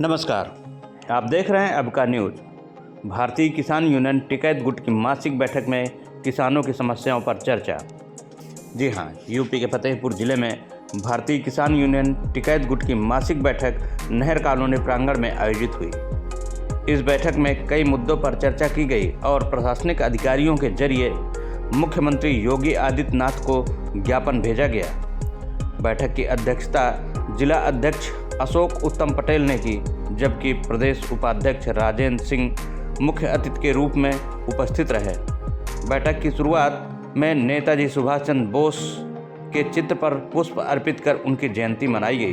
नमस्कार, आप देख रहे हैं अब का न्यूज़। भारतीय किसान यूनियन टिकैत गुट की मासिक बैठक में किसानों की समस्याओं पर चर्चा। जी हां, यूपी के फतेहपुर जिले में भारतीय किसान यूनियन टिकैत गुट की मासिक बैठक नहर कॉलोनी प्रांगण में आयोजित हुई। इस बैठक में कई मुद्दों पर चर्चा की गई और प्रशासनिक अधिकारियों के जरिए मुख्यमंत्री योगी आदित्यनाथ को ज्ञापन भेजा गया। बैठक की अध्यक्षता जिला अध्यक्ष अशोक उत्तम पटेल ने की, जबकि प्रदेश उपाध्यक्ष राजेंद्र सिंह मुख्य अतिथि के रूप में उपस्थित रहे। बैठक की शुरुआत में नेताजी सुभाष चंद्र बोस के चित्र पर पुष्प अर्पित कर उनकी जयंती मनाई गई।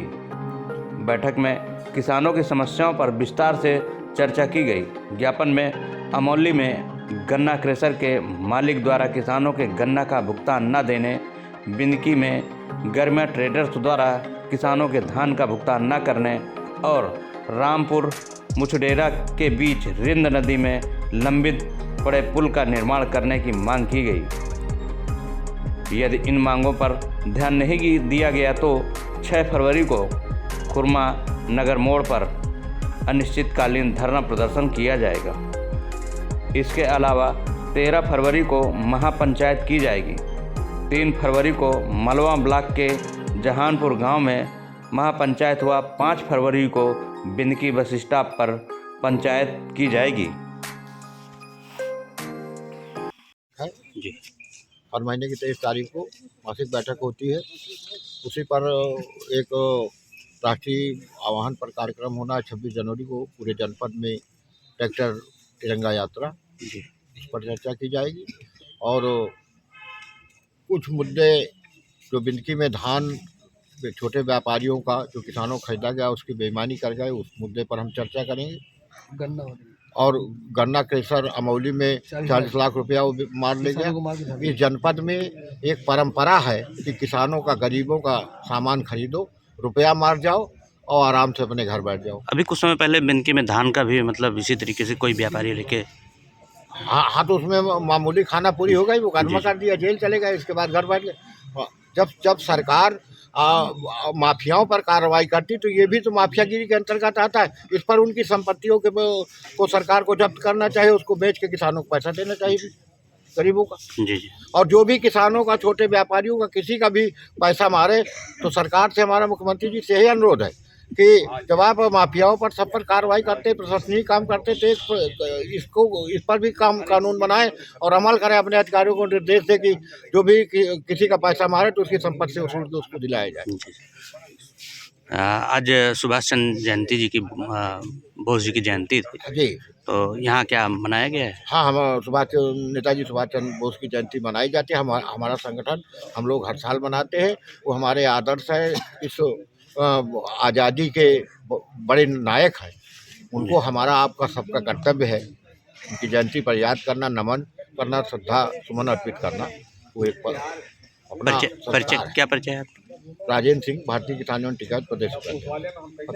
बैठक में किसानों की समस्याओं पर विस्तार से चर्चा की गई। ज्ञापन में अमौली में गन्ना क्रेशर के मालिक द्वारा किसानों के गन्ना का भुगतान न देने, बिनकी में गर्मिया ट्रेडर्स द्वारा किसानों के धान का भुगतान न करने और रामपुर मुछडेरा के बीच रिंद नदी में लंबित पड़े पुल का निर्माण करने की मांग की गई। यदि इन मांगों पर ध्यान नहीं दिया गया तो 6 फरवरी को खुरमा नगर मोड़ पर अनिश्चितकालीन धरना प्रदर्शन किया जाएगा। इसके अलावा 13 फरवरी को महापंचायत की जाएगी। 3 फरवरी को मलवा ब्लॉक के जहानपुर गांव में महापंचायत हुआ। 5 फरवरी को बिनकी बस स्टॉप पर पंचायत की जाएगी। जी, हर महीने की 23 तारीख को मासिक बैठक होती है। उसी पर एक राष्ट्रीय आह्वान पर कार्यक्रम होना है 26 जनवरी को पूरे जनपद में ट्रैक्टर तिरंगा यात्रा, इस पर चर्चा की जाएगी। और कुछ मुद्दे जो बिनकी में धान छोटे व्यापारियों का जो किसानों को खरीदा गया उसकी बेईमानी कर गए, उस मुद्दे पर हम चर्चा करेंगे। और गन्ना क्रेशर अमौली में 40 लाख रुपया मार ले गया। इस जनपद में एक परंपरा है कि किसानों का, गरीबों का सामान खरीदो, रुपया मार जाओ और आराम से अपने घर बैठ जाओ। अभी कुछ समय पहले बिनकी में धान का भी मतलब इसी तरीके से कोई व्यापारी लेके हाँ, तो उसमें मामूली खाना पूरी हो गई, मुकदमा कर दिया, जेल चले गए, इसके बाद घर बैठ गए। जब सरकार माफियाओं पर कार्रवाई करती तो ये भी तो माफियागिरी के अंतर्गत आता है। इस पर उनकी संपत्तियों के को सरकार को जब्त करना चाहिए, उसको बेच के किसानों को पैसा देना चाहिए गरीबों का। जी। और जो भी किसानों का, छोटे व्यापारियों का किसी का भी पैसा मारे तो सरकार से हमारा मुख्यमंत्री जी से यही अनुरोध है कि जब आप माफियाओं पर सब पर कार्रवाई करते, प्रशासनिक काम करते तो इस पर भी कानून बनाएं और अमल करें। अपने अधिकारियों को निर्देश दें कि जो भी किसी का पैसा मारे तो उसकी संपत्ति से वसूल के उसको दिलाया जाए। आज सुभाष चंद्र जयंती जी की बोस जी की जयंती थी जी, तो यहाँ क्या मनाया गया है? हाँ, हम नेताजी सुभाष चंद्र बोस की जयंती मनाई जाती है। हमारा संगठन, हम लोग हर साल मनाते हैं। वो हमारे आदर्श है, इस आज़ादी के बड़े नायक हैं। उनको हमारा, आपका, सबका कर्तव्य है उनकी जयंती पर याद करना, नमन करना, श्रद्धा सुमन अर्पित करना। वो एक अपना परिचय क्या परिचय है? राजेंद्र सिंह, भारतीय किसान यूनियन टिकैत प्रदेश अध्यक्ष।